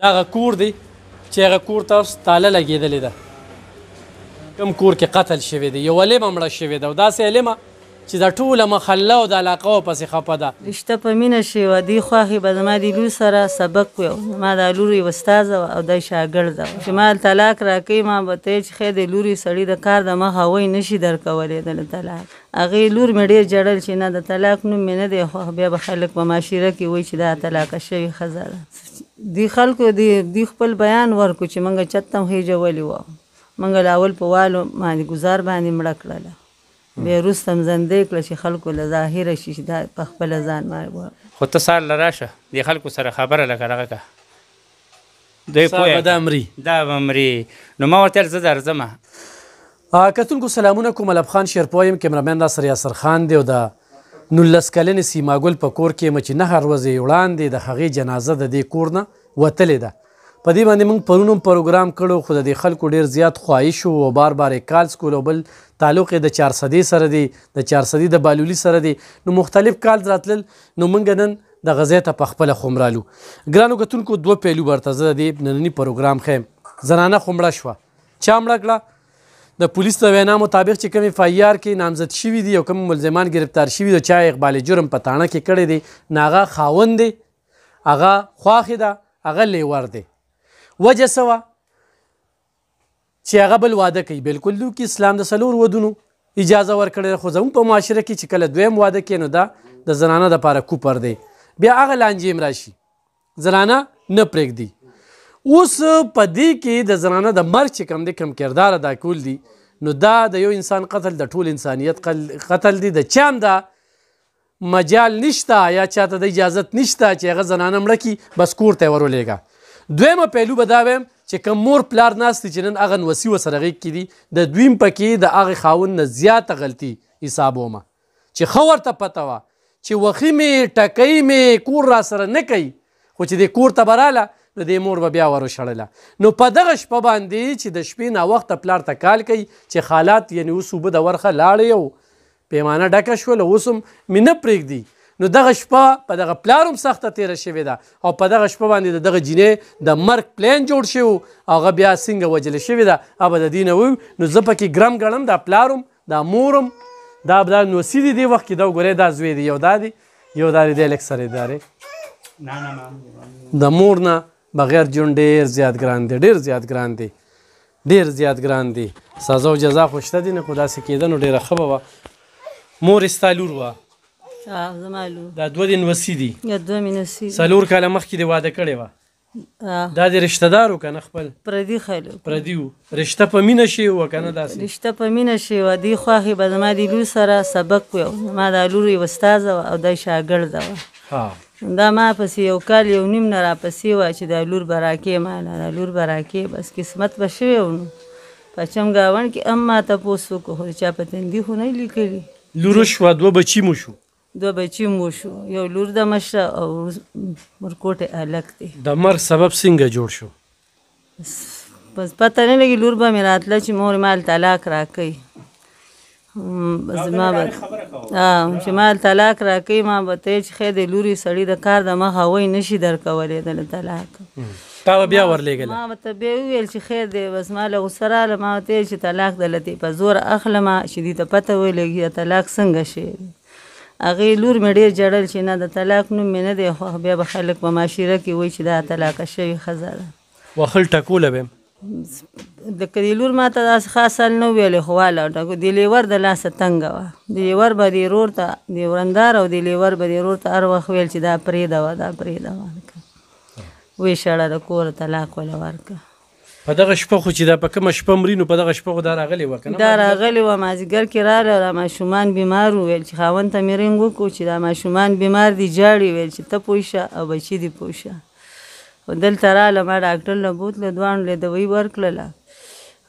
هغه کور دی چې هغه کور ته اوس تاله لګېدلې ده کوم کور کې قتل شوی دی یوه لیمه مړه شوې ده او داسې لیمه چې د ټوله محله او د علاقو پسې خفه ده رشته په مینه شوه دې خوښې به زما د لور سره سبق ویو زما دا لور یې استاذه وه او دی شاګرده وه چې ما طلاق راکوي ما به ته چې خیر د لورې سړي د کار د مخه هغوی نشي درکولی د طلاق هغې لور مې ډېر جړل چې نه د طلاق نوم مې نه دی خوښ بیا به خلک په معاشره کې وایي چې دا طلاقه شوې ښځه ده دې خلکو دې خپل بیان ورکړو چې موږ چت هم هیجولي وه موږ اول په والو باندې ګزار باندې مړه کړله بیا وروسته هم زندې کړه چې خلکو له ظاهره شي چې دا په خپله ځان خو ته سهار له راشه دې خلکو سره خبره لکه دغه که دوی به دا مري دا به مري نو ما ورته ویل زه درځمه کتونکو سلامونه کوم الب خان شیرپوی یم کیمرامین ناصر یاسر خان دی او د 19 کلنې سیما ګل په کور کې یم چې 9 ورځې وړاندې د هغې جنازه د دې کور نه وتلې ده په دې باندې موږ پرون هم پروګرام کړو خو د دې خلکو ډېر زیات خواهش و او بار بار یې کالز کول او بل تعلق یې د چارسدې سره دی د چارسدې د بالولي سره دی نو مختلف کالز راتلل نو موږ نن دغه ځای ته پخپله خو مرالو ګرانو کتونکو دوه پهلو به ورته زه د دې ننني پروګرام ښیم زنانه خو مړه شوه چا مړه کړه د پولیس د وینا مطابق چې کوم FIR کې نامزد شوي دي او کوم ملزمان گرفتار شوي دي چا اقبال جرم په تاڼه کې کړی دی نه هغه خاوند دی هغه خواښې ده هغه لیور دی وجه څه وه چې هغه بل واده کوي بلکل دو کې اسلام د 4 ودونو اجازه ورکړې ده خو زموږ په معاشره کې چې کله دویم واده کوي نو دا د زنانه دپاره کوپر دی بیا هغه لانجې هم راشي زنانه نه پرېږدي اوس په دې کې د زنانه د مرګ چې کوم دی کوم کردار ادا کول دي نو دا د یو انسان قتل د ټول انسانیت قتل دی د چا هم دا مجال نشته یا چاته د اجازت نشته چې هغه زنانه مړه کي بس کور ته یې ورولېږه دویمه پهلو به دا ویم چې کوم مور پلار ناست دي چې نن هغه نوسي ورسره غېږ کې دي د دویم پکې د هغې خاوند نه زیاته غلطي حسابومه چې ښه ورته پته وه چې وخي مې ټکۍ مې کور را سره نه کوي خو چې دې کور ته به راله نو دې مور به بیا وروشړله نو په دغه شپه باندې چې د شپې ناوخته پلار ته کال کوي چې حالات یعنې اوس اوبه د ورخه لاړې او پیمانه ډکه شوله اوس هم مې نه پرېږدي نو دغه شپه په دغه پلار هم سخته تېره شوې ده او په دغه شپه باندې د دغه جینۍ د مرګ پلان جوړ شوی هغه بیا څنګه وجلې شوې ده هغه به د دې نه وویو نو زه پکې ګرم ګڼم دا پلار هم دا مور هم دا نوسي دي دې وخت کې دا وګورئ دا زوی دی یو دا دی یو دا دی لږ سره دی د مور نه بغیر ژوند ډېر زیات ګران دی ډېر زیات ګران دی ډېر زیات ګران دی سزا او جزا خو شته دي نه خو داسې کېده نو ډېره ښه به وه مور یې ستا لور وه زما لور دا دوه دې نوسي دي یا دوه مې نسي 4 کاله مخکې دې واده کړې وه دا دې رشته دار و که نه خپل پردي خلک پردي وو رشته په مینه شوې وه که نه داسې رشته په مینه شوه دې خوښې به زما د لور سره سبق ویو زما دا لور یې استاذه وه او دی شاګرده وه دا ما پسې یو کال یو نیم نه راپسې وه چې دا لور به راکې ماله دا لور به راکې بس قسمت به شوی و نو په چمګاون کې هم ما تپوس وکړو خو چا په تندي خو نه لیکلي لور شوه دوه بچي مو شو دوه بچي مو شو یو لور د مشره او ورکوټې هلک دی د مرګ سبب څنګه جوړ شو بس پته نه لګي لور به مې راتله چې مور مال طلاق راکوي زما به چې مال طلاق راکوي ما به ته چې خیر د لورې سړي د کار د مخه هغوی نشي درکولی د طلاق تا به بیا ورلېږله ما به ته بیا وویل چې خیر دی بس ما له غوسه راغله ما ورته ویل چې طلاق دلته په زور اخلمه چې دې ته پته ولګي د طلاق څنګه شی هغې لور مې ډېر جړل چې نه د طلاق نوم مې نه دی خوښ بیا به خلک په معاشره کې وایي چې دا طلاقه شوې ښځه ده وخل ټکوله به لکه د لور ما ته داسې خاص حال نه ویلې خو واله ټکو د لیور د لاسه تنګه وه د لیور به د ورور ته د ورندار او د لیور به د ورور ته هر وخت ویل چې دا پرېږده وه دا پرېږده وه ویې شړه د کوره طلاق وله ورکړه په دغه شپه خو چې دا په کومه شپه مري نو په دغه شپه خو دا راغلې وه که نه دا راغلې وه مازدیګر کې راغله دا ماشومان بیمار وویل چې خاوند ته مې رنګ وکړو چې دا ماشومان بیمار دي جاړي ویل چې ته پوه شه او بچي دې پوه شه او دلته راغله ما ډاکټر له بوتله دواړو له دوی ورکړله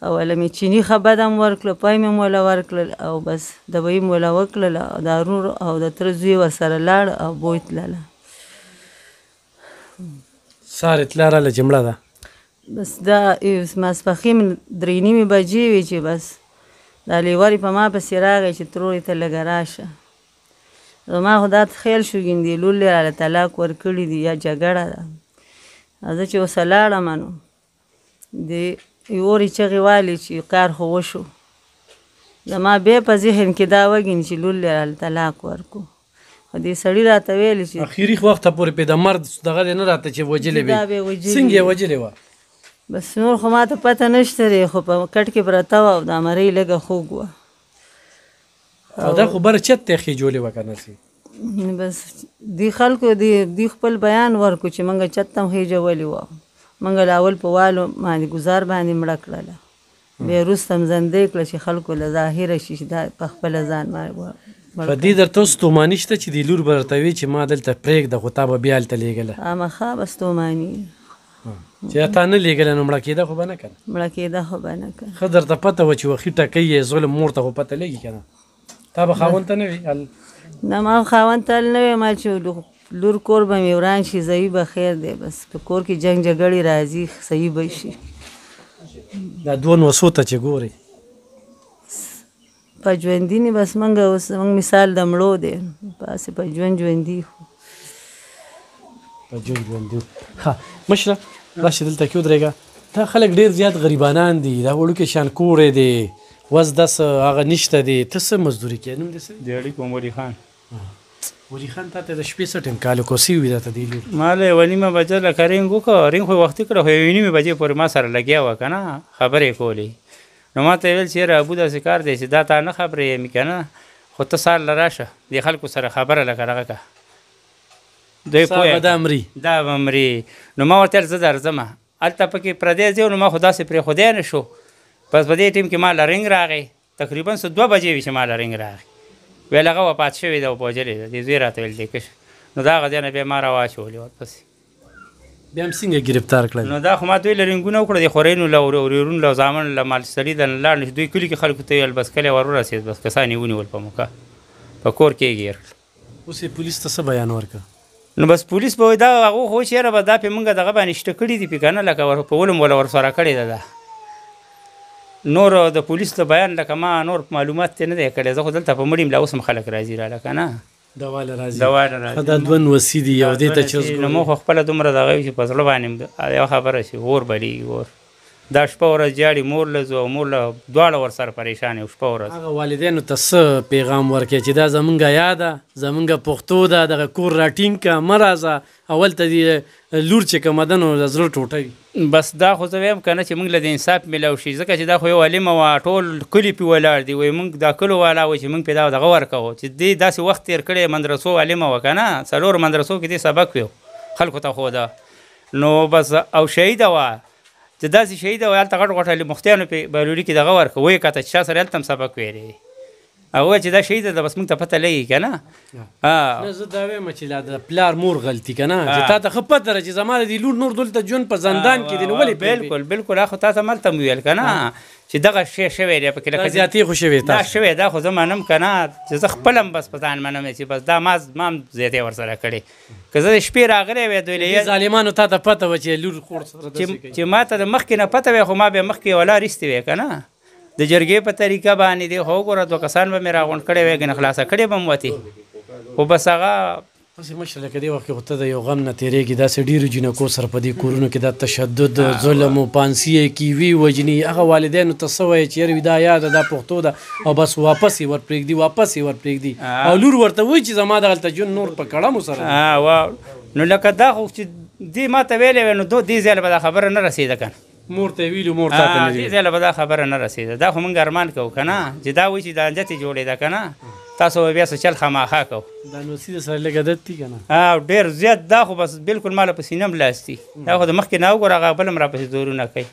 او وله مې چیني ښه بده هم ورکړله پای مې هم وله ورکړل او بس دوی مې وله وکړله او د ورور او د تره زوی ورسره لاړ او بوی تلله سارې تله راله چې مړه ده بس دا ماسپښین 3:30 بجې وې چې بس دا لیورې په ما پسې راغی چې ترورې ته لږه راشه زما خو دا خیال شو ګیندې لور یې راله طلاق ورکړي دي یا جګړه ده زه چې اوسه لاړم نو د یورې چغې والې چې کار خو وشو زما بیا په ذهن کې دا وګین چې لور له طلاق ورکو خو دې سړي راته ویلې چې اخیری وخته پورې په د مرد دغه دی نه راته چې وجلې دا به وي وجلې څنګه یې وجلې وه بس نور خو ما ته پته نشته دی خو په کټ کې پرته وه او دا مرۍ لږه خوږ وه او دا خو بره چت ته خېجولې وه که نه سي بس دی خلکو دی خپل بیان ورکو چې موږ چت ته هم خېجولې وه موږ له اول په والو باندې ګزار باندې مړه کړله بیا وروسته هم زندې کړه چې خلکو له ظاهره شي چې دا په خپله ځان په دې درته اوس ستوماني شته چې د لور به درته وي چې ما دلته پرېږده خو تا به بیا هلته لېږله خامخا به ستوماني چې تا نه لېږله نو مړه کېده خو به نه که نه مړه کېده خو به نه که ښه درته پته وه چې وخي ټکۍ یې ظلم مور ته خو پته لګي که نه تا به خاوند ته نه وي نه ما خاوند ته نه وی ما چې لور کور به مې وران شي ضعیف به خیر دی بس په کور کې جنګ جګړې راځي صحیح به شي دا دوه نوسو ته چې ګورئ په ژوندي نه بس موږ اوس موږ مثال د مړو دی پاسې په ژوند ژوندي په ژوند ژوندي ها مشره راشي دلته کې ودرېږه دا خلک ډېر زیات غریبانان دي دا وړوکی شان کور دی وس داس هغه نشته دی ته څه مزدوري کوې نوم دې څه د اړیکو ولی خان ولی خان تا ته د شپې څه ټیم کالو کوسي وي درته دی لور ما له یوه نیمه بجه لکه رینګ وکړه رینګ خو وختي کړه خو یوې نیمې بجې پورې ما سره لګیا وه که نه خبرې کولې نو ما ته یې ویل چې یاره ابو داسې کار دی چې دا تا نه خبرې یم که نه خو ته سهار له راشه دې خلکو سره خبره لکه دغه که دوی پوه دا مري دا به مري نو ما ورته ویل زه درځمه هلته پکې پردی ځای نو ما خو داسې پرېښودی نه شو بس په دې ټیم کې ما له رینګ راغی تقریبا څه 2 بجې وي چې ما له رینګ راغی ویل هغه وفات شوې ده او په وجلې ده دې زوی راته ویل دی کش نو دا هغه ځای نه بیا ما راواچولې ورپسې بیا هم څنګه ګرفتار کړل نو دا خو ما دوی له رینګونه وکړه د خورینو له ورورونو له زامنو له مال سړي د لاړ نه دوی کلي کې خلکو ته ویل بس کلی ور ورسېد بس کسان یې ونیول په موقع په کور کې یې ګیر کړل اوس یې پولیس ته څه بیان ورکړه نو بس پولیس به وایي دا هغه خو چې یاره به دا پې مونږ دغه باندې شته کړي دي پې که نه لکه په ولم وله ورسره کړې ده دا نور د پولیس د بیان لکه ما نور معلومات ته نه دی کړی زه خو دلته په مړیم لا اوس هم خلک راځي راله که نه دواله راځي دا دوه نوسي دي یو دې ته چې نو مو خو خپله دومره دغه وي چې په زړه باندې یوه خبره شي اور بلیږي اور دا شپه ورځ جاړي مور له ځو او مور له دواړه ورسره پریشان یو شپه ورځ هغه والدینو ته څه پیغام ورکړې چې دا زمونږ یاده زمونږ پښتو ده دغه کور راټینګ که مه راځه اول ته دې لور چې کومه ده نو د زړه ټوټه وي بس دا خو زه وایم که نه چې موږ له د انصاف میلاو شي ځکه چې دا خو یو عالمه وه ټول کلي پې ولاړ دي وایي موږ دا کلو والا وایي چې موږ پې دا دغه ورکوو چې دې داسې وخت تېر کړی مدرسو عالمه وه که نه 4 مدرسو کې دې سبق ویو خلکو ته ښوده نو بس او شهیده وه چې داسې شهیده وه هلته غټ غټ مفتیانو پې بهلولي کې دغه ورکړه ویې کاته چې چا سره هلته هم سبق ویلی او چې دا شهیده ده بس موږ ته پته لګي که نه نه زه دا وایم چې لا د پلار مور غلطي که نه چې تا ته ښه پته ده چې زما د دې لور نور دلته ژوند په زندان کې دی نو ولې بالکل بالکل خو تا ته ملته مو ویل که نه چې دغه شی شوی دی پکې لکه زیاتې خو شوې دا شوی دا خو زه منم که نه چې زه خپل هم بس په ځان منم چې بس دا ما هم زیاتې ورسره کړې که زه د شپې راغلی وی دوی له ظالمانو تا ته پته وه چې لور خور سره چې ما ته د مخکې نه پته وی خو ما بیا مخکې ولا رښتې وی که نه د جرګې په طریقه باندې دی خو وګوره 2 کسان به مې راغونډ کړی وی ګنې خلاصه کړې به م وتې خو بس هغه پسې مشره لکه دې وخت کې خو ته د یو غم نه تېرېږي داسې ډېرو جینکو سره په دې کورونو کې دا تشدد ظلم او پانسي یې کیوي وجني هغه والدینو ته څه وایي چې یاره دا یاده دا پښتو ده او بس واپس یې ورپرېږدي او لور ورته وایي چې زما دغلته ژوند نور په کړمو سره نو لکه دا خو چې دې ما ته ویلی وی نو دې ځای به دا خبره نه رسېده که نه مور ته ویلو مور تا ته نه دې ځای به دا خبره نه رسېده دا خو موږ ارمان کوو که نه چې دا وایي چې دا انجتې جوړېده که نه تاسو به بیا څه چل خامخا کوو دا نوسي د سره لږ عادت دي که نه ډېر زیات دا خو بس بالکل ما له په سینه هم لاس دي دا خو د مخکې نه وګوره هغه بل هم راپسې زورونه کوي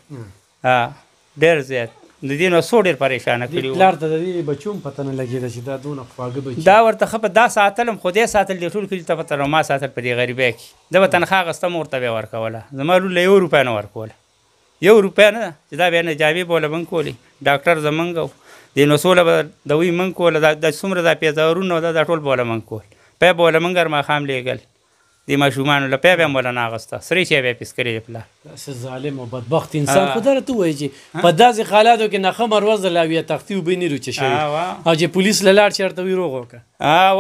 ډېر زیات د دې نو څو ډېر پریشانه کړي پلار ته د دې بچو هم پته نه لګېده چې دا دونه خواږه بچي دا ورته ښه په دا ساتلم خو دې ساتل دې ټول کلي ته پته نه ما ساتل په دې غریبۍ کې ده به تنخوا اخېسته مور ته بیا ورکوله زما لور له 1 روپۍ نه ورکوله 1 روپۍ نه چې دا بیا نجابې به وله موږ کولې ډاکټر زموږ و دې نسوله به دوی موږ کوله دا څومره دا پیزارونه دا ټول به وله موږ کول بیا به وله موږ هر ماښام لېږل دې ماشومانو له پی به هم وله نه اخسته سرې چای به یې پیسکلې د پلار داسې ظالم او بدبخت انسان خو دا راته ووایي چې په داسې حالاتو کې نښه مروزله او یا تختې اوبه نه روچه شوي او چې پولیس له لاړ شي ورته وایي روغ وکړه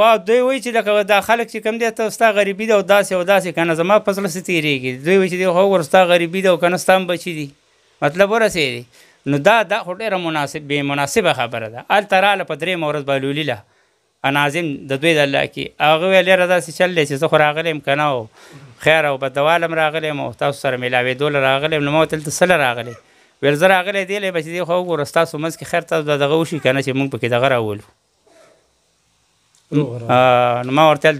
وا دوی وایي چې لکه دا خلک چې کوم دی ته ستا غریبي ده او داسې او داسې که نه زما په زړه څه تېرېږي دوی وایي چې دی خو وګوره ستا غریبي ده او که نه ستا هم بچي دي مطلب ورسېدي نو دا خو ډېره بې مناسبه خبره ده هلته راله په درېیمه ورځ بهلولي له ناظم د دوی د الله کې هغه ویل یاره داسې چل دی چې زه خو راغلی یم که نه او خیر او بدوال هم راغلی یم او تاسو سره میلاوېدو له راغلی یم نو ما ورته دلته څه له راغلی ویل زه راغلی دی لی به چې دی خو وګوره ستاسو منځ کې خیر تاسو دغه وشي که نه چې موږ پکې دغه راولو نو ما ورته ویل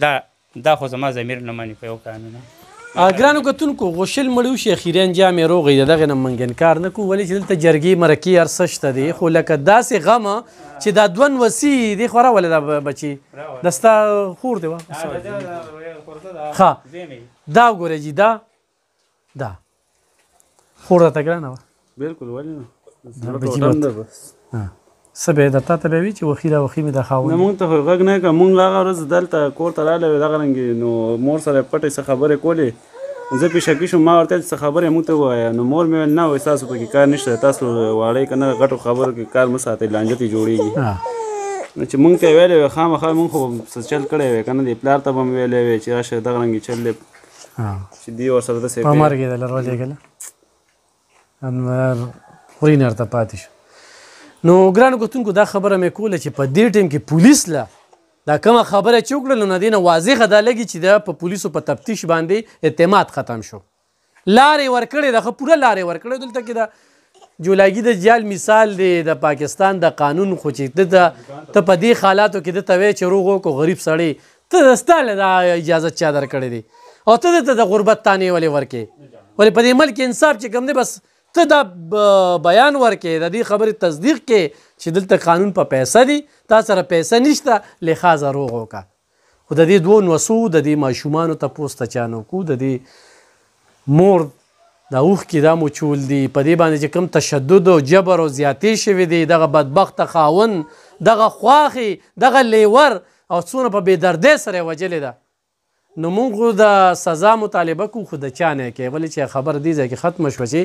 دا خو زما ضمیر نه مني په یو قانونه ګرانو کتونکو غوښل مړی وشي اخري انجام یې روغ دی د دغې نه موږ انکار نه کوو ولې چې دلته جرګې مرکې هر څه شته دی خو لکه داسې غمه چې دا دوه وسي دی خو راولې دا بچي دا ستا خور دی ښه دا وګورئ جي دا خور راته ګرانه وه بالکل ولې نه څه به یې درته ته به وي چې وخي دا وخي مې دا خاوند نه مونږ ته خو غږ نه کړه مونږ هغه ورځ دلته کور ته راغلی دغه رنګې نو مور سره پټې څه خبرې کولې زه پې شکي شوم ما ورته څه خبرې مونږ ته ووایه نو مور مې ویل نه وایي ستاسو پکې کار نشته تاسو واړی که نه غټو خبرو کې کار مه ساتئ لانجتې جوړېږي نو چې مونږ ته یې ویلی وی خامخا مونږ خو څه چل کړی وی که نه دی پلار ته به مې ویلی وی چې راشه دغه رنګې چل دی چې دی ورسره داسې په مرګ یې دله راولېږله انور خورینه ورته پاتې شو نو ګرانو کتونکو دا خبره مې کوله چې په دې ټیم کې پولیس له دا کومه خبره چې وکړله نو دې نه واضحه دا لګي چې دا په پولیسو په تفتیش باندې اعتماد ختم شو لارې ورکړې ده ښه پوره لارې ورکړې دلته کې دا جولاګي د جال مثال دی د پاکستان د قانون خو چې ته په دې حالاتو کې دته وایې چې روغ وکړو غریب سړی ته ستا له دا اجازت چا درکړې دی او ته دته د غربت تانې ولې ورکې ولې په دې ملک انصاف چې کوم دی بس ته دا بیان ورکې د دې خبرې تصدیق کې چې دلته قانون په پیسه دی تا سره پیسه نشته لحاظه روغ وکړه خو د دې دوو نوسو د دې ماشومانو تپوس ته چا نه وکړو د دې مور دا اوښکې دا مچول دي په دې باندې چې کوم تشدد او جبر او زیاتې شوي دي دغه بدبخته خاوند دغه خواښې دغه لیور او څونه په بېدردۍ سره یې وجلې ده نو موږ د سزا مطالبه کوو خو د چا نه کوي ولې چې خبر دې ځای کې ختمه شوه چې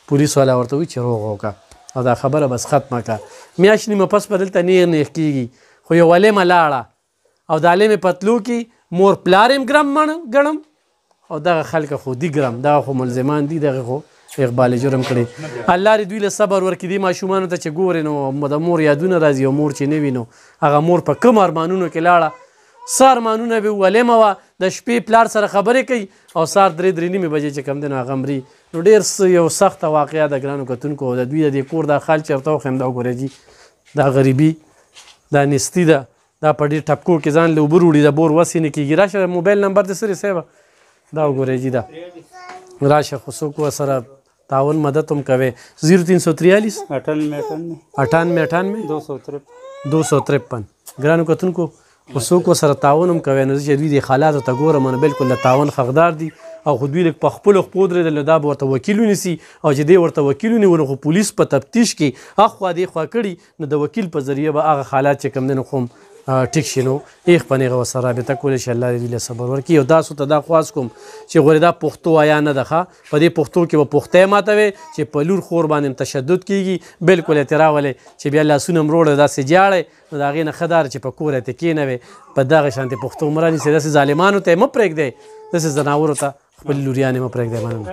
پولیس والا ورته وایي چې روغ وکړه او دا خبره بس ختمه کړه میاشت نیمه پس به دلته نیغ نیغ کېږي خو یو ولېمه لاړه او د علمې پتلو کې مور پلار یې ګرم ګڼم او دغه خلک خو دي ګرم دغه خو ملزمان دي دغه خو اقبال جرم کړي الله دې دوی له صبر ورکړي دې ماشومانو ته چې ګورې نو د مور یادونه راځي او مور چې نه وي نو هغه مور په کوم ارمانونو کې لاړه سه ارمانونه به ولېمه وه د شپې پلار سره خبرې کوي او سهار درې نیمې بجې چې کوم دی نو هغه مري نو ډېر یو سخته واقعه د ګرانو کتونکو د دوی د دې کور دا خال چېرته وښیم دا وګورئ جي دا غریبي دا نستي ده دا په ډېر ټپکو کې ځان له اوبه وړي د بور وسې نه کېږي راشه موبایل نمبر دې سرې صاحبه دا وګورئ جي دا راشه خو څوک ورسره تعاون مدد هم کوي 0343 98 253 ګرانو کتونکو خو څوک ورسره تعاون هم کوي نو چې دوی دې حالاتو ته ګورم نو بلکل د تعاون حقدار دي او خو دوی په خپلو خپو درېدل دا به ورته وکیل ونیسي او چې دی ورته وکیل ونیول خو پولیس په تفتیش کې اخوا دې خوا کړي نو د وکیل په ذریعه به هغه حالات چې کوم دی نو خو ټیک شي نو ایخ په نیغه ورسره رابطه کولی شي الله دې دوی له صبر ورکړي او تاسو ته دا خواست کوم چې غورې دا پښتو ویا نه ده ښه په دې پښتو کې به پښتی ماتوې چې په لور خور باندې تشدد کېږي بلکل یې تراولې چې بیا لاسونه مروړه داسې جاړی نو د هغې نه ښه دار چې په کور یې کېنوې په دغه شانتې پښتو مه رانیسئ داسې ظالمانو ته یې مه پرېږدئ داسې ځناورو ته خپلې لوریانې مه پرېږدئ مننه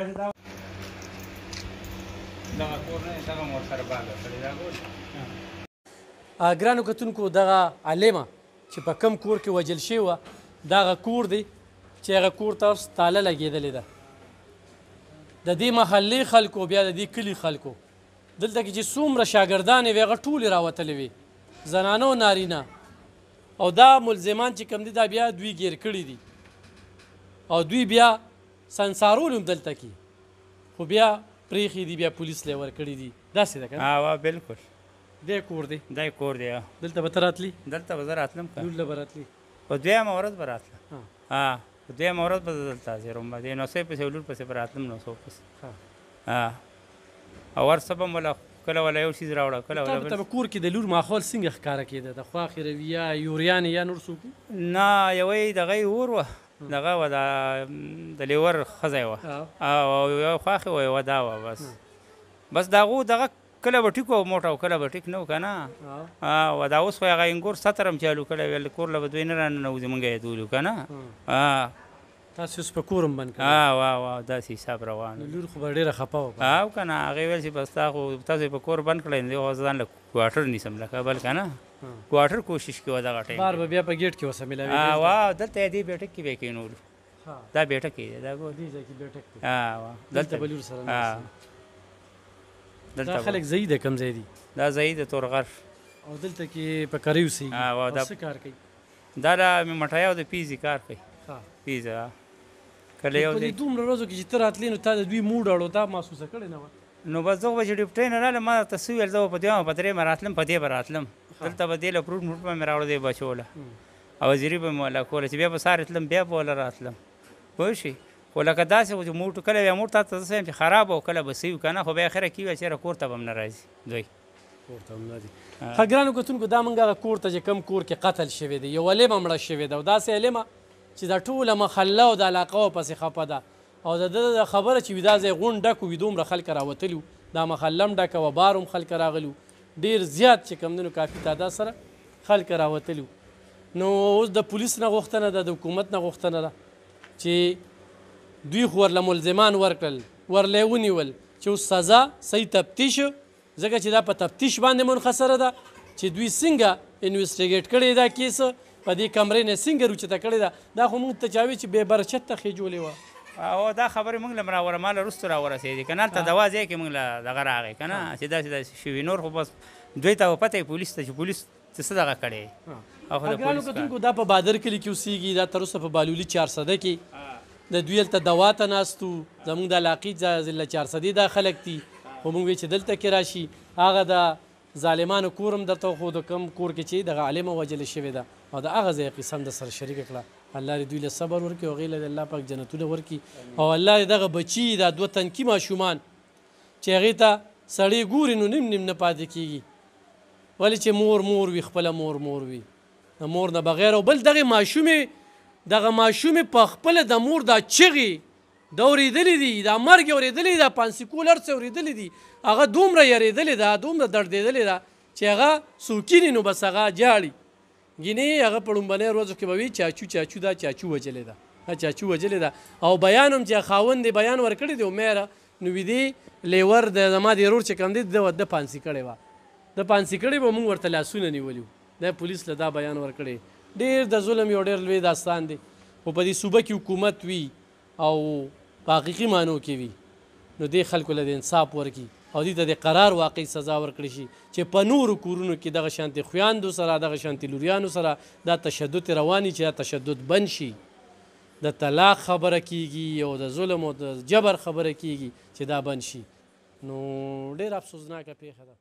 ګرانو کتونکو دغه عالمه چې په کم کور کې وجل شوې وه دغه کور دی چې هغه کور ته اوس تاله لګېدلې ده د دې محلې خلکو بیا د دې کلي خلکو دلته کې چې څومره شاګردانې وې هغه ټولې راوتلې وې زنانه او نارینه او دا ملزمان چې کوم دي دا بیا دوی ګیر کړي دي او دوی بیا سنسارول هم دلته کې خو بیا پرېښي دي بیا پولیس له ورکړي دي داسې ده که نه بلکل دی کور دی دی کور دی دلته به ته راتلي دلته به زه راتلم که لور له به راتلي په دویمه ورځ به راتله په دویمه ورځ به زه دلته حاضر وم دې نوسۍ پسې لور پسې به راتلم نوسو پسې او هر څه به م وله کله وله یو شیز راوړه کله ته به کور کې د لور ماحول څنګه ښکاره کېده د خواښې رویه یوریانې یا نور څوک نه یوه یې دغه یې اور وه دغه وه د لیور ښځی وه او یوه خواښې وه یوه دا وه بس د هغو دغه کله به ټیک و موټ او کله به ټیک نه و که نه و دا اوس خو هغه انګور سطر هم چالو کړی ویل کور له به دوی نه راننوځي مونږ یې دولو که نه تاسو اوس په کور هم بند کړی واه داسې حساب روان لور خو به ډېره خفه وه او که نه هغې ویل چې بس تا خو تاسو په کور بند کړی نو خو ځان له کوارټر نیسم لکه بل که نه کوارټر کوشش کوه دغه ټایم بار به بیا په ګیټ کې ورسره میلاوېږي واه دلته یې دې بیټک کې به یې کېنولو دا بیټک یې دی دا ګور دې ځای کې بیټک دی واه دلته به لور سره ناست دا دلته خلک ځایي د کوم ځای دي دا ځایي د تورغر او دلته کې په کرۍ اوسېږي دا څه کار کوي دا د مټایو د پیزي کار کوي پیزه کله یو په دې دومره ورځو کې چې ته راتلې نو تا د دوی موډ اړو تا محسوسه کړې نه وه نو بس دغه به چې ډیپټۍ نه رالم ما ته څه ویل زه به په دویمه په درېیمه راتلم په دې به راتلم دلته به دې له فروټ موټ به مې راوړه دې بچوله او وزیري به مې وله کوله چې بیا به سهار تلم بیا به وله راتلم پوه شوې خو لکه داسې و چې موټ کله بیا موټ تا ته زه یم چې خراب او کله به څه وي که نه خو بیا اخره کې ویل چېرې کور ته به هم نه راځي دوی کور ته هم نه ځي ښه ګرانو کتونکو دا موږ هغه کور ته چې کوم کور کې قتل شوی دی یو علمه مړه شوې ده او داسې علمه چې دا ټوله محله او د علاقه پسې خفه ده او د ده د خبره چې وي دا ځای غونډ ډک وي دومره خلک راوتلي وو دا محله هم ډکه وه بار هم خلک راغلي وو ډېر زیات چې کوم دی نو کافي تعداد سره خلک راوتلي وو نو اوس د پولیس نه غوښتنه ده د حکومت نه غوښتنه ده چې دوی خو ورله ملزمان ورکړل ورله یې ونیول چې اوس سزا صحیح تفتیش ځکه چې دا په تفتیش باندې منحصره ده چې دوی څنګه انویسټیګیټ کړی دا کیس په دې کمرې نه څنګه روچته کړې ده دا خو موږ ته چا وي چې بې برچته خېجولې وه او دا خبرې موږ له راوره ما له وروسته راورسېدې که نه هلته دوا ځای کې موږ له دغه راغی که نه چې داسې داسې شوي نور خو بس دوی ته پته یې پولیس ته چې پولیس څه دغه کړی ګرانو کتونکو دا په بادر کلي کې اوسېږي دا تر اوسه په بالولي 400 کې د دوی هلته دوا ته ناست وو زموږ د علاقې ضلع 400 دا خلک دي خو موږ وی چې دلته کې راشي هغه د ظالمانو کور هم درته خو د کم کور کې چې دغه عالمه وجلې شوې ده او د هغه ځای قسم د سره شریکه کړه الله دې دوی له صبر ورکړي او هغې له الله پاک جنتونه ورکړي او الله دې دغه بچي دا 2 تنکي ماشومان چې هغې ته سړی ګوري نو نیم نیم نه پاتې کېږي ولې چې مور وي خپله مور وي د مور نه بغیر او بل دغه ماشومې په خپله د مور دا چغې د اورېدلې دي دا مرګ یې اورېدلی دا پانسیکول هر څه اورېدلی دي هغه دومره یېرېدلې ده دومره دردېدلې ده چې هغه څوکینې نو بس هغه جاړي ګینې هغه په لومبنۍ ورځو کې به وي چاچو دا چاچو وجلې ده چاچو وجلې ده او بیان هم چې خاوند یې بیان ورکړی دی عمیره نو ویدې لیور د زما د ورور چې کوم دی د پانسي کړې وه د پانسي کړې به موږ ورته لاسونه نیولي وو دا پولیس له دا بیان ورکړی ډېر د ظلم یو ډېر لوی داستان دی خو په دې صوبه کې حکومت وي او په حقیقي معنو کې وي نو دې خلکو له د انصاف ورکړي او دې ته د قرار واقعي سزا ورکړي شي چې په نورو کورونو کې دغه شانتې خویاندو سره دغه شانتې لوریانو سره دا تشدد رواني چې دا تشدد بند شي د طلاق خبره کیږي او د ظلم او د جبر خبره کیږي چې دا بند شي نو ډېر افسوسناکه پیښه ده